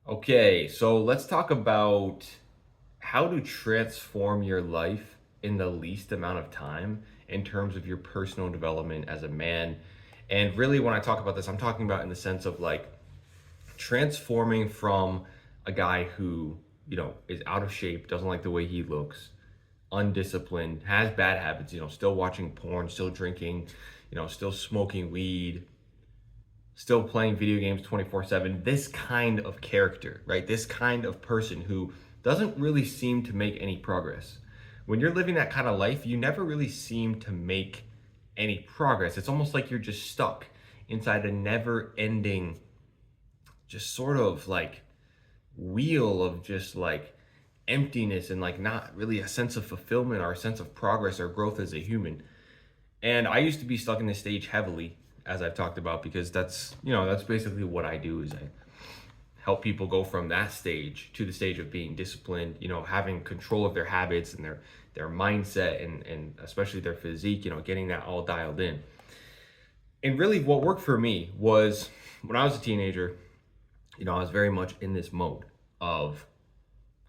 Okay, so let's talk about how to transform your life in the least amount of time in terms of your personal development as a man. And really, when I talk about this, I'm talking about in the sense of like transforming from a guy who, is out of shape, doesn't like the way he looks, undisciplined, has bad habits, still watching porn, still drinking, still smoking weed, still playing video games 24/7, this kind of character, right? This kind of person who doesn't really seem to make any progress. When you're living that kind of life, you never really seem to make any progress. It's almost like you're just stuck inside a never ending, just sort of like wheel of just like emptiness and like not really a sense of fulfillment or a sense of progress or growth as a human. And I used to be stuck in this stage heavily, as I've talked about, because that's basically what I do is I help people go from that stage to the stage of being disciplined, having control of their habits and their mindset and especially their physique, getting that all dialed in. And really what worked for me was when I was a teenager, I was very much in this mode of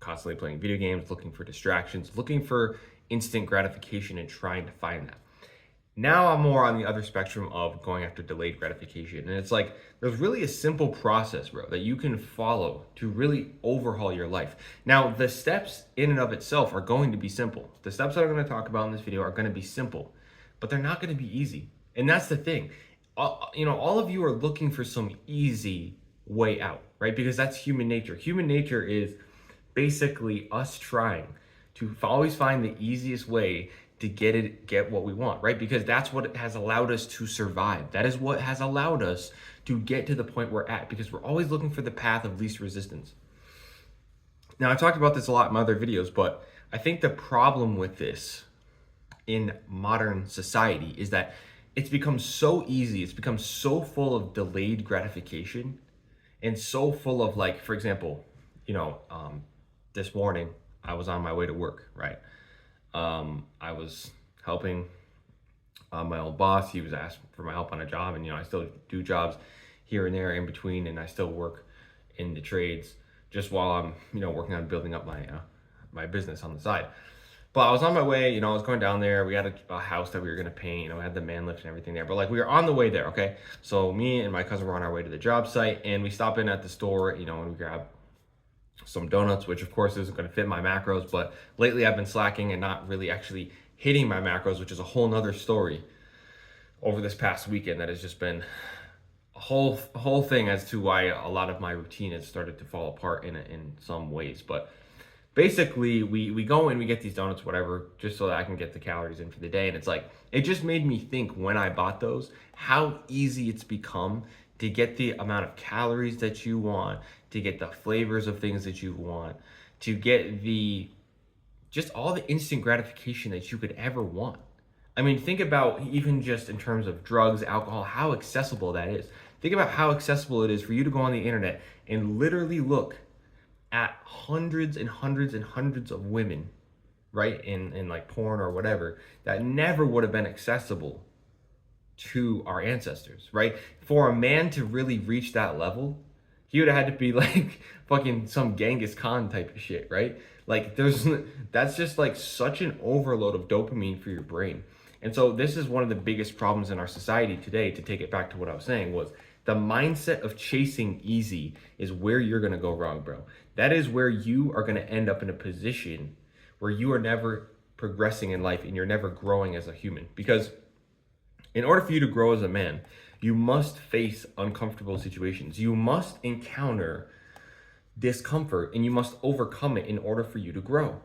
constantly playing video games, looking for distractions, looking for instant gratification and trying to find that. Now I'm more on the other spectrum of going after delayed gratification. And it's like there's really a simple process, bro, that you can follow to really overhaul your life. Now, the steps in and of itself are going to be simple. The steps that I'm going to talk about in this video are going to be simple, but they're not going to be easy. And that's the thing. All of you are looking for some easy way out, right? Because that's human nature. Human nature is basically us trying to always find the easiest way to get what we want, right? Because that's what has allowed us to survive. That is what has allowed us to get to the point we're at, because we're always looking for the path of least resistance. Now, I've talked about this a lot in my other videos, but I think the problem with this in modern society is that it's become so easy, it's become so full of delayed gratification and so full of, like, for example, this morning I was on my way to work, right? I was helping my old boss. He was asking for my help on a job, and I still do jobs here and there in between, and I still work in the trades just while I'm working on building up my business on the side. But I was on my way, I was going down there. We had a house that we were gonna paint, we had the man lift and everything there. But like we were on the way there, okay? So me and my cousin were on our way to the job site, and we stop in at the store, and we grab some donuts, which of course isn't going to fit my macros, but lately I've been slacking and not really actually hitting my macros, which is a whole nother story over this past weekend. That has just been a whole thing as to why a lot of my routine has started to fall apart in some ways. But basically we go in, we get these donuts, whatever, just so that I can get the calories in for the day. And it's like, it just made me think when I bought those, how easy it's become to get the amount of calories that you want, to get the flavors of things that you want, to get just all the instant gratification that you could ever want. I mean, think about even just in terms of drugs, alcohol, how accessible that is. Think about how accessible it is for you to go on the internet and literally look at hundreds and hundreds and hundreds of women, right, in like porn or whatever, that never would have been accessible to our ancestors, right? For a man to really reach that level, he would have had to be like fucking some Genghis Khan type of shit, right? Like that's just like such an overload of dopamine for your brain. And so this is one of the biggest problems in our society today, to take it back to what I was saying, was the mindset of chasing easy is where you're going to go wrong, bro. That is where you are going to end up in a position where you are never progressing in life and you're never growing as a human. Because in order for you to grow as a man, you must face uncomfortable situations. You must encounter discomfort and you must overcome it in order for you to grow.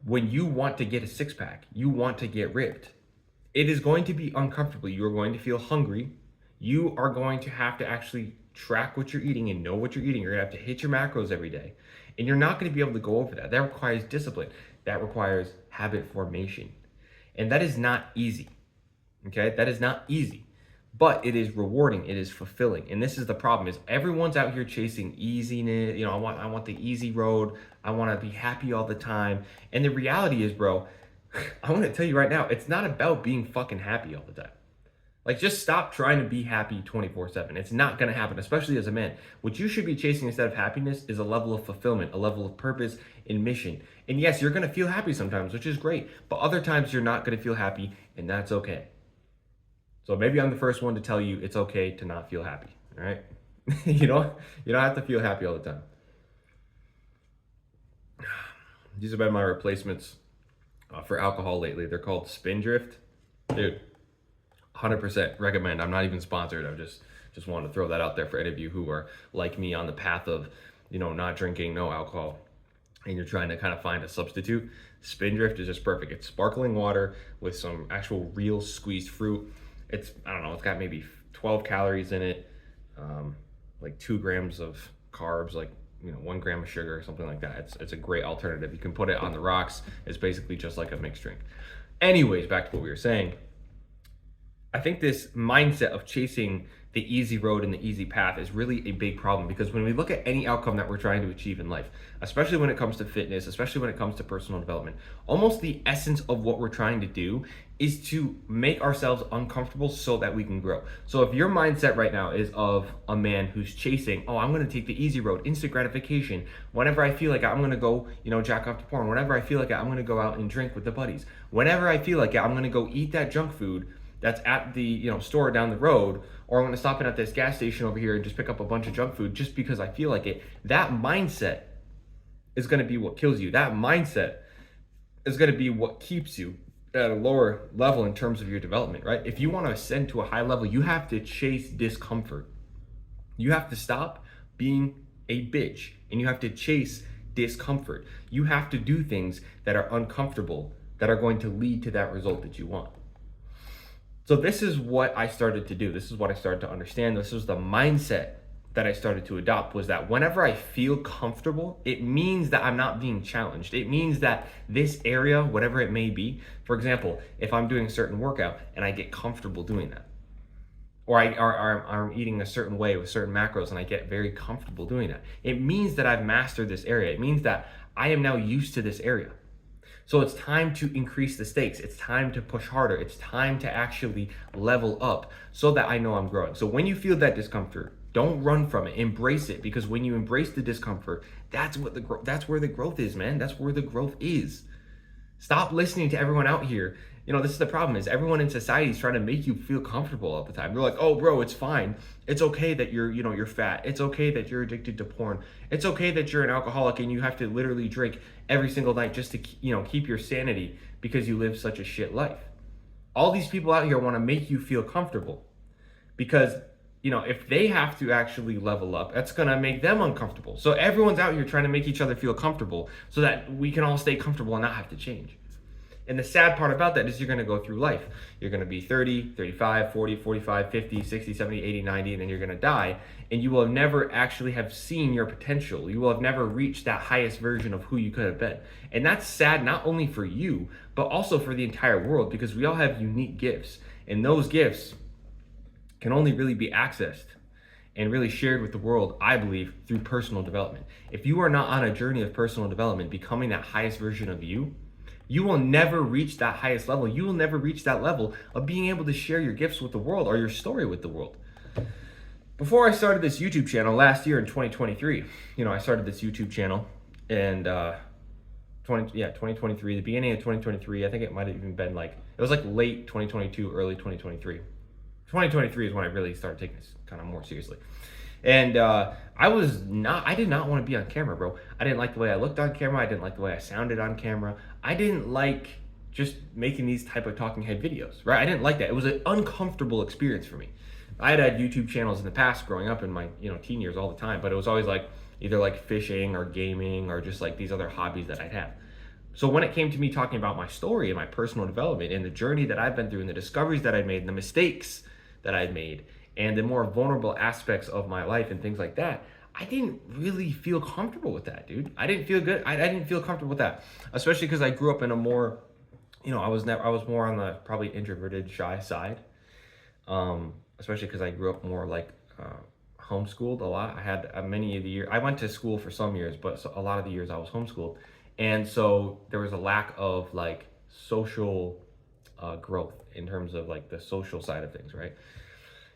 When you want to get a six pack, you want to get ripped, it is going to be uncomfortable. You are going to feel hungry. You are going to have to actually track what you're eating and know what you're eating. You're going to have to hit your macros every day. And you're not going to be able to go over that. That requires discipline. That requires habit formation. And that is not easy. Okay? That is not easy. But it is rewarding. It is fulfilling. And this is the problem, is everyone's out here chasing easiness. I want the easy road. I want to be happy all the time. And the reality is, bro, I want to tell you right now, it's not about being fucking happy all the time. Like, just stop trying to be happy 24/7. It's not going to happen, especially as a man. What you should be chasing instead of happiness is a level of fulfillment, a level of purpose and mission. And yes, you're going to feel happy sometimes, which is great, but other times you're not going to feel happy, and that's okay. So maybe I'm the first one to tell you it's okay to not feel happy, all right? You don't have to feel happy all the time. These have been my replacements for alcohol lately. They're called Spindrift. Dude, 100% recommend. I'm not even sponsored. I just wanted to throw that out there for any of you who are like me on the path of, not drinking, no alcohol, and you're trying to kind of find a substitute. Spindrift is just perfect. It's sparkling water with some actual real squeezed fruit. I don't know, it's got maybe 12 calories in it, like 2 grams of carbs, like 1 gram of sugar or something like that. It's a great alternative. You can put it on the rocks. It's basically just like a mixed drink. Anyways, back to what we were saying. I think this mindset of chasing the easy road and the easy path is really a big problem, because when we look at any outcome that we're trying to achieve in life, especially when it comes to fitness, especially when it comes to personal development, almost the essence of what we're trying to do is to make ourselves uncomfortable so that we can grow. So if your mindset right now is of a man who's chasing, oh, I'm going to take the easy road, instant gratification. Whenever I feel like it, I'm going to go, jack off to porn. Whenever I feel like it, I'm going to go out and drink with the buddies. Whenever I feel like it, I'm going to go eat that junk food that's at the store down the road, or I'm going to stop in at this gas station over here and just pick up a bunch of junk food just because I feel like it. That mindset is going to be what kills you. That mindset is going to be what keeps you at a lower level in terms of your development, right? If you want to ascend to a high level, you have to chase discomfort. You have to stop being a bitch, and you have to chase discomfort. You have to do things that are uncomfortable, that are going to lead to that result that you want. So this is what I started to do. This is what I started to understand. This was the mindset that I started to adopt, was that whenever I feel comfortable, it means that I'm not being challenged. It means that this area, whatever it may be, for example, if I'm doing a certain workout and I get comfortable doing that, or I'm eating a certain way with certain macros and I get very comfortable doing that, it means that I've mastered this area. It means that I am now used to this area. So it's time to increase the stakes. It's time to push harder. It's time to actually level up so that I know I'm growing. So when you feel that discomfort, don't run from it. Embrace it, because when you embrace the discomfort, that's where the growth is, man. That's where the growth is. Stop listening to everyone out here. This is the problem, is everyone in society is trying to make you feel comfortable all the time. They're like, oh, bro, it's fine. It's okay that you're fat. It's okay that you're addicted to porn. It's okay that you're an alcoholic and you have to literally drink every single night just to, keep your sanity because you live such a shit life. All these people out here want to make you feel comfortable because, if they have to actually level up, that's going to make them uncomfortable. So everyone's out here trying to make each other feel comfortable so that we can all stay comfortable and not have to change. And the sad part about that is you're going to go through life. You're going to be 30, 35, 40, 45, 50, 60, 70, 80, 90, and then you're going to die. And you will never actually have seen your potential. You will have never reached that highest version of who you could have been. And that's sad, not only for you, but also for the entire world, because we all have unique gifts. And those gifts can only really be accessed and really shared with the world, I believe, through personal development. If you are not on a journey of personal development, becoming that highest version of you, you will never reach that highest level. You will never reach that level of being able to share your gifts with the world or your story with the world. Before I started this YouTube channel last year in 2023, I started this YouTube channel and 2023, the beginning of 2023, I think it might have even been it was late 2022, early 2023. 2023 is when I really started taking this kind of more seriously. And I did not want to be on camera, bro. I didn't like the way I looked on camera. I didn't like the way I sounded on camera. I didn't like just making these type of talking head videos, right? I didn't like that. It was an uncomfortable experience for me. I had YouTube channels in the past growing up in my, teen years all the time, but it was always either fishing or gaming or just these other hobbies that I'd have. So when it came to me talking about my story and my personal development and the journey that I've been through and the discoveries that I made and the mistakes that I'd made and the more vulnerable aspects of my life and things like that, I didn't really feel comfortable with that, dude. I didn't feel good. I didn't feel comfortable with that, especially because I grew up in a more, I was more on the probably introverted, shy side, especially because I grew up more homeschooled a lot. I had many of the years, I went to school for some years, but a lot of the years I was homeschooled. And so there was a lack of social growth in terms of like the social side of things, right?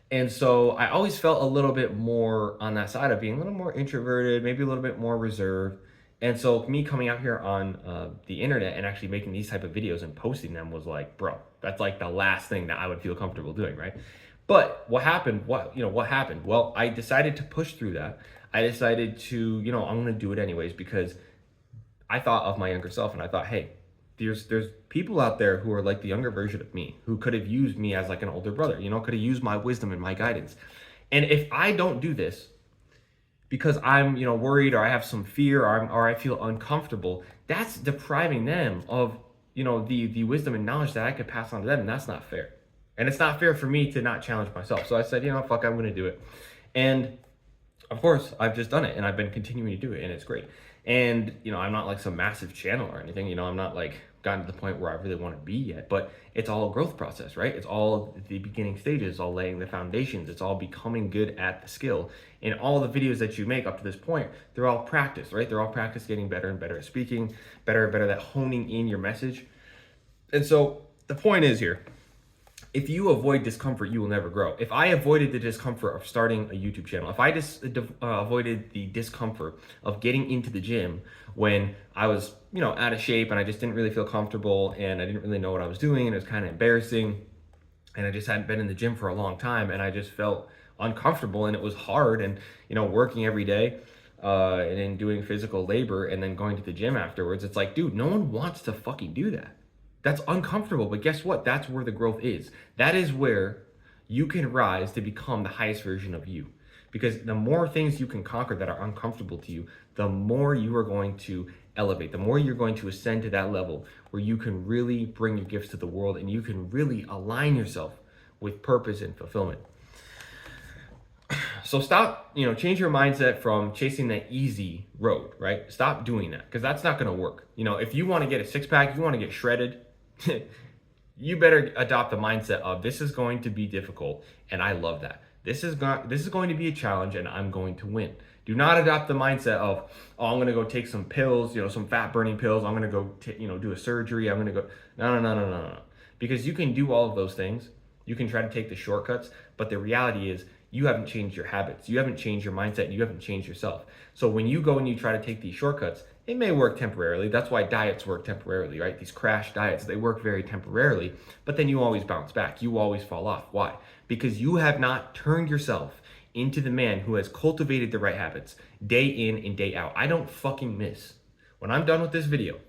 And so I always felt a little bit more on that side of being a little more introverted, maybe a little bit more reserved. And so me coming out here on the internet and actually making these type of videos and posting them was like, bro, that's like the last thing that I would feel comfortable doing, right? But what happened? What happened? Well, I decided to push through that. I decided to, I'm going to do it anyways because I thought of my younger self and I thought, hey, there's people out there who are like the younger version of me who could have used me as like an older brother, could have used my wisdom and my guidance. And if I don't do this because I'm, worried or I have some fear or I feel uncomfortable, that's depriving them of, the wisdom and knowledge that I could pass on to them. And that's not fair. And it's not fair for me to not challenge myself. So I said, fuck, I'm going to do it. And of course, I've just done it and I've been continuing to do it and it's great. And, I'm not like some massive channel or anything, I'm not like gotten to the point where I really want to be yet, but it's all a growth process, right? It's all the beginning stages, all laying the foundations. It's all becoming good at the skill. And all the videos that you make up to this point, they're all practice, right? They're all practice getting better and better at speaking, better and better at honing in your message. And so the point is here, if you avoid discomfort, you will never grow. If I avoided the discomfort of starting a YouTube channel, if I just avoided the discomfort of getting into the gym when I was, out of shape and I just didn't really feel comfortable and I didn't really know what I was doing and it was kind of embarrassing and I just hadn't been in the gym for a long time and I just felt uncomfortable and it was hard and, working every day and then doing physical labor and then going to the gym afterwards, it's like, dude, no one wants to fucking do that. That's uncomfortable, but guess what? That's where the growth is. That is where you can rise to become the highest version of you. Because the more things you can conquer that are uncomfortable to you, the more you are going to elevate, the more you're going to ascend to that level where you can really bring your gifts to the world and you can really align yourself with purpose and fulfillment. So stop, change your mindset from chasing the easy road, right? Stop doing that because that's not going to work. If you want to get a six pack, you want to get shredded, you better adopt the mindset of this is going to be difficult and I love that. This is going to be a challenge and I'm going to win. Do not adopt the mindset of, oh, I'm going to go take some pills, some fat burning pills. I'm going to go, do a surgery. I'm going to go, no. Because you can do all of those things. You can try to take the shortcuts, but the reality is you haven't changed your habits. You haven't changed your mindset. You haven't changed yourself. So when you go and you try to take these shortcuts, it may work temporarily. That's why diets work temporarily, right? These crash diets, they work very temporarily, but then you always bounce back. You always fall off. Why? Because you have not turned yourself into the man who has cultivated the right habits day in and day out. I don't fucking miss. When I'm done with this video,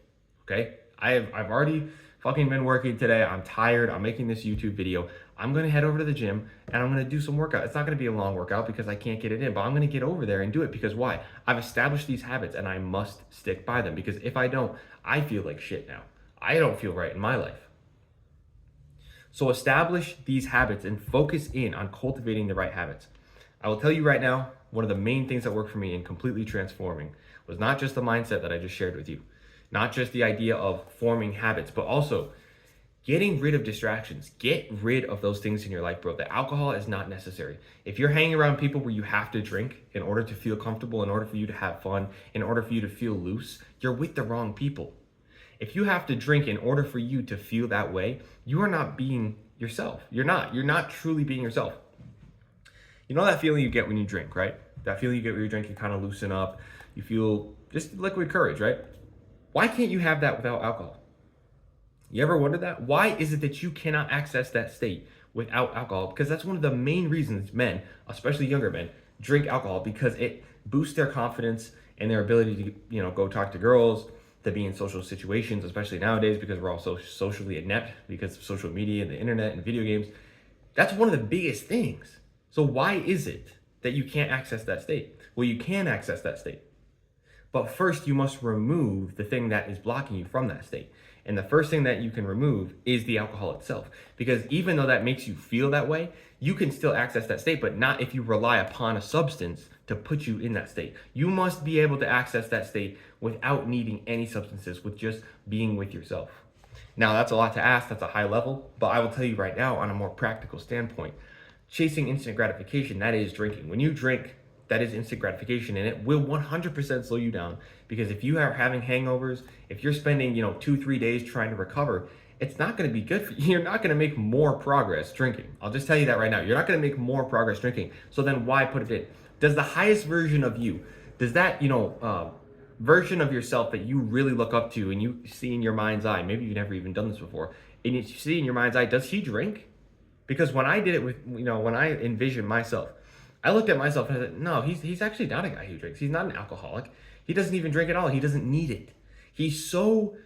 okay? I've already fucking been working today. I'm tired. I'm making this YouTube video. I'm going to head over to the gym and I'm going to do some workout. It's not going to be a long workout because I can't get it in, but I'm going to get over there and do it because why? I've established these habits and I must stick by them because if I don't, I feel like shit now. I don't feel right in my life. So establish these habits and focus in on cultivating the right habits. I will tell you right now, one of the main things that worked for me in completely transforming was not just the mindset that I just shared with you, not just the idea of forming habits, but also getting rid of distractions. Get rid of those things in your life, bro. The alcohol is not necessary. If you're hanging around people where you have to drink in order to feel comfortable, in order for you to have fun, in order for you to feel loose, you're with the wrong people. If you have to drink in order for you to feel that way, you are not being yourself. You're not truly being yourself. You know that feeling you get when you drink, right? That feeling you get when you drink, you kind of loosen up. You feel just liquid courage, right? Why can't you have that without alcohol? You ever wondered that? Why is it that you cannot access that state without alcohol? Because that's one of the main reasons men, especially younger men, drink alcohol because it boosts their confidence and their ability to, go talk to girls, to be in social situations, especially nowadays because we're all so socially inept because of social media and the internet and video games. That's one of the biggest things. So why is it that you can't access that state? Well, you can access that state. But first, you must remove the thing that is blocking you from that state. And the first thing that you can remove is the alcohol itself. Because even though that makes you feel that way, you can still access that state, but not if you rely upon a substance to put you in that state. You must be able to access that state without needing any substances, with just being with yourself. Now, that's a lot to ask. That's a high level. But I will tell you right now, on a more practical standpoint, chasing instant gratification, that is drinking. When you drink, that is instant gratification, and it will 100% slow you down. Because if you are having hangovers, if you're spending 2-3 days trying to recover, it's not going to be good for you. You're not going to make more progress drinking. I'll just tell you that right now. You're not going to make more progress drinking. So then why put it in? Does the highest version of you, does that, version of yourself that you really look up to and you see in your mind's eye, maybe you've never even done this before, and you see in your mind's eye, does he drink? Because when I did it with, when I envisioned myself, I looked at myself and I said, no, he's actually not a guy who drinks. He's not an alcoholic. He doesn't even drink at all. He doesn't need it. He's so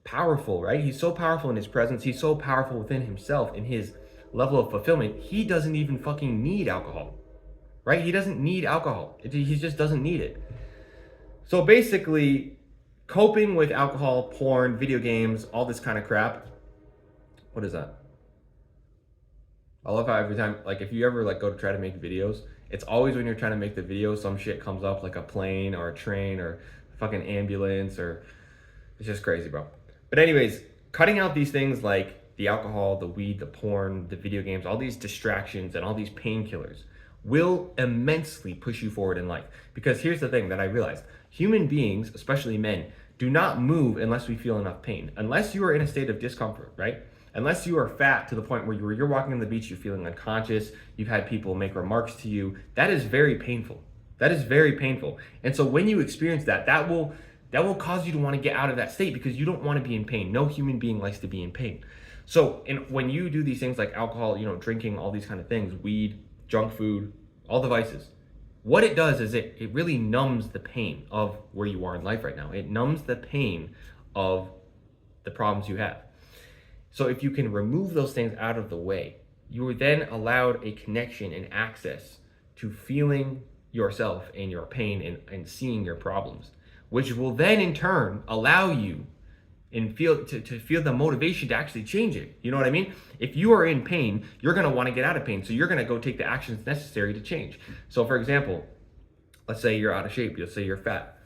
powerful, right? He's so powerful in his presence. He's so powerful within himself, in his level of fulfillment. He doesn't even fucking need alcohol, right? He doesn't need alcohol. He just doesn't need it. So basically, coping with alcohol, porn, video games, all this kind of crap. What is that? I love how every time, like if you ever like go to try to make videos, it's always when you're trying to make the video, some shit comes up like a plane or a train or a fucking ambulance, or it's just crazy, bro. But anyways, cutting out these things like the alcohol, the weed, the porn, the video games, all these distractions and all these painkillers will immensely push you forward in life. Because here's the thing that I realized. Human beings, especially men, do not move unless we feel enough pain. Unless you are in a state of discomfort, right? Unless you are fat to the point where you're walking on the beach, you're feeling unconscious, you've had people make remarks to you, that is very painful. That is very painful. And so when you experience that, that will cause you to want to get out of that state because you don't want to be in pain. No human being likes to be in pain. So when you do these things like alcohol, drinking, all these kind of things, weed, junk food, all the vices, what it does is it really numbs the pain of where you are in life right now. It numbs the pain of the problems you have. So if you can remove those things out of the way, you are then allowed a connection and access to feeling yourself and your pain and seeing your problems, which will then in turn allow you and feel the motivation to actually change it. You know what I mean? If you are in pain, you're gonna wanna get out of pain. So you're gonna go take the actions necessary to change. So for example, let's say you're out of shape, let's say you're fat,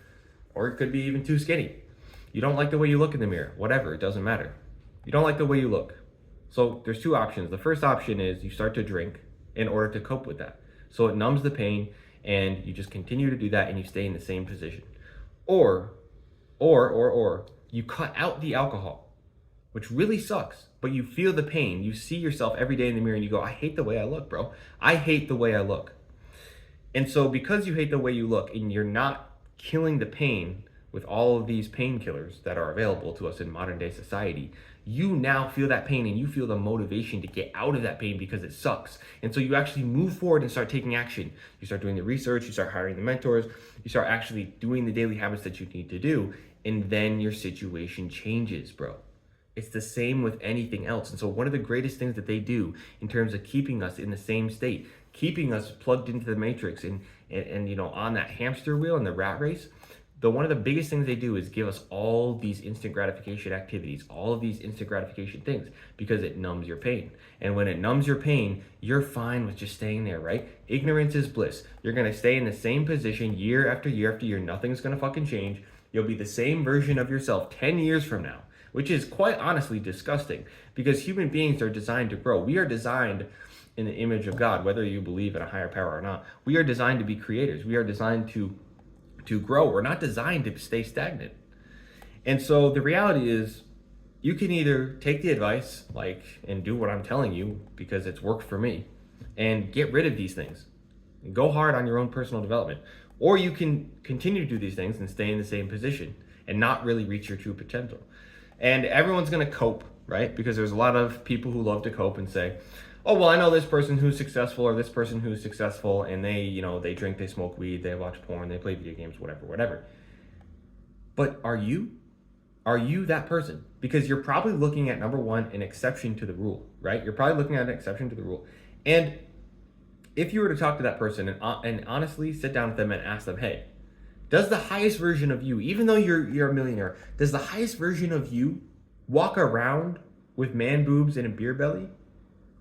or it could be even too skinny. You don't like the way you look in the mirror, whatever, it doesn't matter. You don't like the way you look. So there's two options. The first option is you start to drink in order to cope with that. So it numbs the pain and you just continue to do that and you stay in the same position. Or you cut out the alcohol, which really sucks, but you feel the pain. You see yourself every day in the mirror and you go, I hate the way I look, bro. I hate the way I look. And so because you hate the way you look and you're not killing the pain with all of these painkillers that are available to us in modern day society, you now feel that pain and you feel the motivation to get out of that pain because it sucks. And so you actually move forward and start taking action. You start doing the research, you start hiring the mentors, you start actually doing the daily habits that you need to do, and then your situation changes, bro. It's the same with anything else. And so one of the greatest things that they do in terms of keeping us in the same state, keeping us plugged into the matrix and on that hamster wheel and the rat race, one of the biggest things they do is give us all these instant gratification activities, all of these instant gratification things, because it numbs your pain. And when it numbs your pain, you're fine with just staying there, right? Ignorance is bliss. You're gonna stay in the same position year after year after year. Nothing's gonna fucking change. You'll be the same version of yourself 10 years from now, which is quite honestly disgusting because human beings are designed to grow. We are designed in the image of God, whether you believe in a higher power or not. We are designed to be creators. We are designed to grow. We're not designed to stay stagnant. And so the reality is you can either take the advice and do what I'm telling you because it's worked for me and get rid of these things and go hard on your own personal development, or you can continue to do these things and stay in the same position and not really reach your true potential. And everyone's going to cope, right? Because there's a lot of people who love to cope and say, oh, well, I know this person who's successful or this person who's successful and they drink, they smoke weed, they watch porn, they play video games, whatever. But are you that person? Because you're probably looking at, number one, an exception to the rule, right? You're probably looking at an exception to the rule. And if you were to talk to that person and honestly sit down with them and ask them, hey, does the highest version of you, even though you're a millionaire, does the highest version of you walk around with man boobs and a beer belly?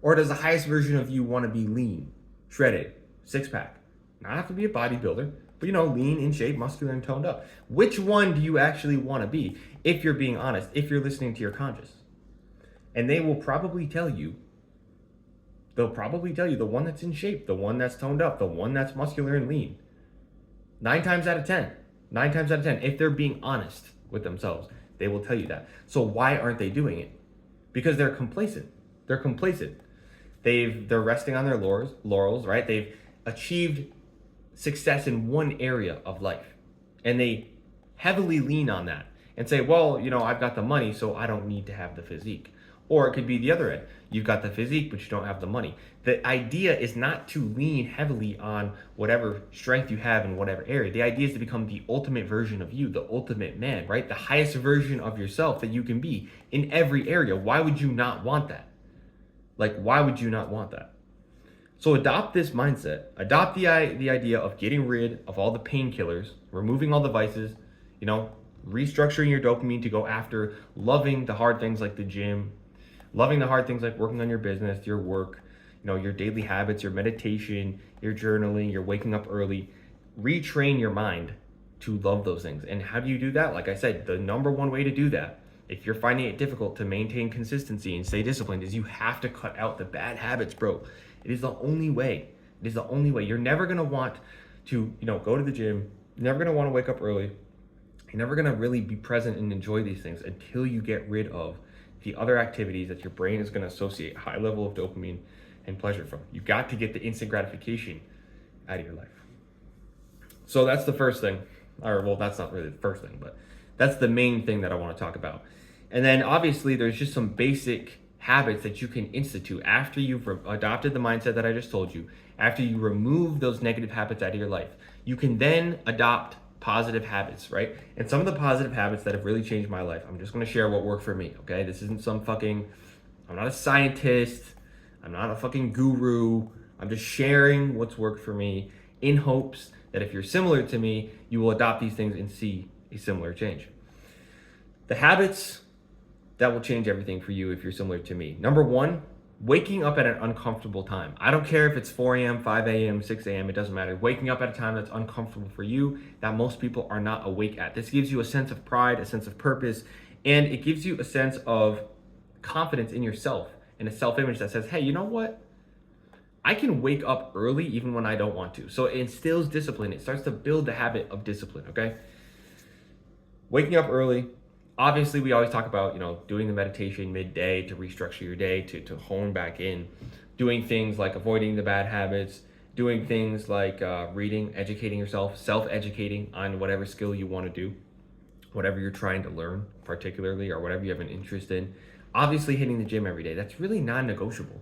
Or does the highest version of you want to be lean, shredded, six-pack? Not have to be a bodybuilder, but lean, in shape, muscular, and toned up. Which one do you actually want to be if you're being honest, if you're listening to your conscience? And they will probably tell you, the one that's in shape, the one that's toned up, the one that's muscular and lean. 9 times out of 10, if they're being honest with themselves, they will tell you that. So why aren't they doing it? because they're complacent. They're complacent. They're resting on their laurels, right? They've achieved success in one area of life, and they heavily lean on that and say, well, I've got the money, so I don't need to have the physique. Or it could be the other end. You've got the physique, but you don't have the money. The idea is not to lean heavily on whatever strength you have in whatever area. The idea is to become the ultimate version of you, the ultimate man, right? The highest version of yourself that you can be in every area. Why would you not want that? Why would you not want that? So adopt this mindset. Adopt the idea of getting rid of all the painkillers, removing all the vices, restructuring your dopamine to go after loving the hard things like the gym, loving the hard things like working on your business, your work, your daily habits, your meditation, your journaling, your waking up early. Retrain your mind to love those things. And how do you do that? Like I said, the number one way to do that, if you're finding it difficult to maintain consistency and stay disciplined, is you have to cut out the bad habits, bro. It is the only way. It is the only way. You're never going to want to, go to the gym. You're never going to want to wake up early. You're never going to really be present and enjoy these things until you get rid of the other activities that your brain is going to associate high level of dopamine and pleasure from. You got to get the instant gratification out of your life. So that's the first thing. That's not really the first thing, but that's the main thing that I want to talk about. And then obviously there's just some basic habits that you can institute after you've adopted the mindset that I just told you. After you remove those negative habits out of your life, you can then adopt positive habits, right? And some of the positive habits that have really changed my life, I'm just going to share what worked for me, okay? This isn't I'm not a scientist. I'm not a fucking guru. I'm just sharing what's worked for me in hopes that if you're similar to me, you will adopt these things and see a similar change. The habits that will change everything for you if you're similar to me. Number one, waking up at an uncomfortable time. I don't care if it's 4 a.m., 5 a.m., 6 a.m., it doesn't matter. Waking up at a time that's uncomfortable for you, that most people are not awake at. This gives you a sense of pride, a sense of purpose, and it gives you a sense of confidence in yourself and a self-image that says, hey, you know what? I can wake up early even when I don't want to. So it instills discipline. It starts to build the habit of discipline, okay? Waking up early. Obviously, we always talk about, doing the meditation midday to restructure your day, to hone back in, doing things like avoiding the bad habits, doing things like reading, educating yourself, self-educating on whatever skill you want to do, whatever you're trying to learn particularly, or whatever you have an interest in. Obviously, hitting the gym every day, that's really non-negotiable.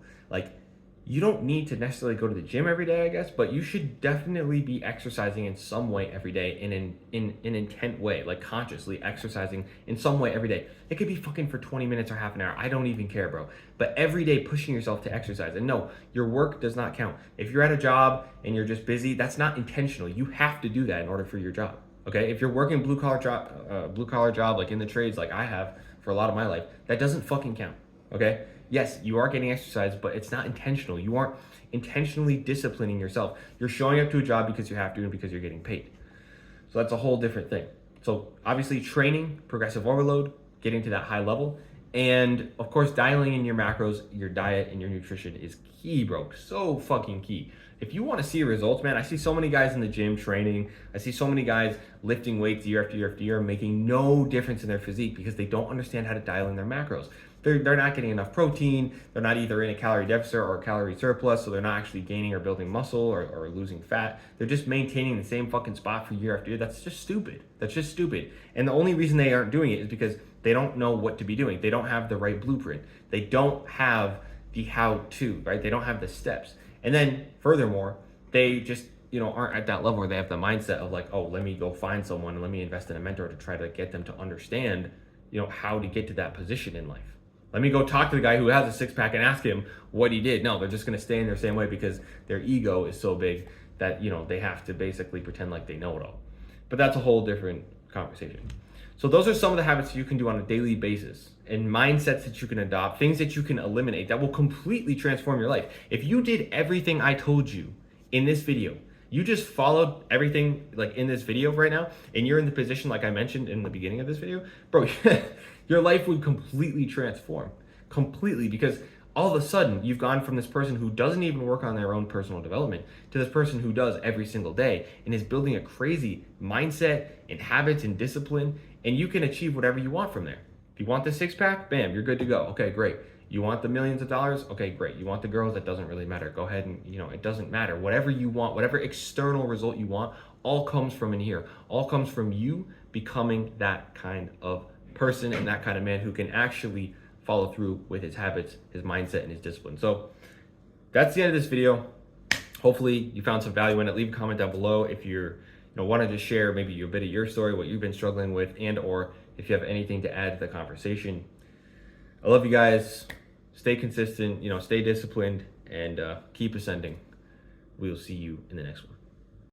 You don't need to necessarily go to the gym every day, I guess, but you should definitely be exercising in some way every day in an intent way, consciously exercising in some way every day. It could be fucking for 20 minutes or half an hour. I don't even care, bro. But every day pushing yourself to exercise. And no, your work does not count. If you're at a job and you're just busy, that's not intentional. You have to do that in order for your job. Okay? If you're working blue collar job like in the trades like I have for a lot of my life, that doesn't fucking count. Okay? Yes, you are getting exercise, but it's not intentional. You aren't intentionally disciplining yourself. You're showing up to a job because you have to and because you're getting paid. So that's a whole different thing. So obviously training, progressive overload, getting to that high level, and of course dialing in your macros, your diet, and your nutrition is key, bro. So fucking key. If you want to see results, man, I see so many guys in the gym training. I see so many guys lifting weights year after year after year, making no difference in their physique because they don't understand how to dial in their macros. They're not getting enough protein. They're not either in a calorie deficit or a calorie surplus, so they're not actually gaining or building muscle or losing fat. They're just maintaining the same fucking spot for year after year. That's just stupid. And the only reason they aren't doing it is because they don't know what to be doing. They don't have the right blueprint. They don't have the how-to, right? They don't have the steps. And then furthermore, they just aren't at that level where they have the mindset of let me go find someone and let me invest in a mentor to try to get them to understand, how to get to that position in life. Let me go talk to the guy who has a six-pack and ask him what he did. No, they're just going to stay in their same way because their ego is so big that, they have to basically pretend like they know it all. But that's a whole different conversation. So those are some of the habits you can do on a daily basis and mindsets that you can adopt, things that you can eliminate that will completely transform your life. If you did everything I told you in this video, you just followed everything in this video right now, and you're in the position like I mentioned in the beginning of this video, bro, your life would completely transform. Completely, because all of a sudden you've gone from this person who doesn't even work on their own personal development to this person who does every single day and is building a crazy mindset and habits and discipline, and you can achieve whatever you want from there. If you want the six pack, bam, you're good to go. Okay, great. You want the millions of dollars? Okay, great. You want the girls? That doesn't really matter. Go ahead and, it doesn't matter. Whatever you want, whatever external result you want, all comes from in here. All comes from you becoming that kind of person and that kind of man who can actually follow through with his habits, his mindset, and his discipline. So that's the end of this video. Hopefully you found some value in it. Leave a comment down below if you're wanted to share maybe a bit of your story, what you've been struggling with, and or if you have anything to add to the conversation. I love you guys. Stay consistent, stay disciplined, and keep ascending. We'll see you in the next one.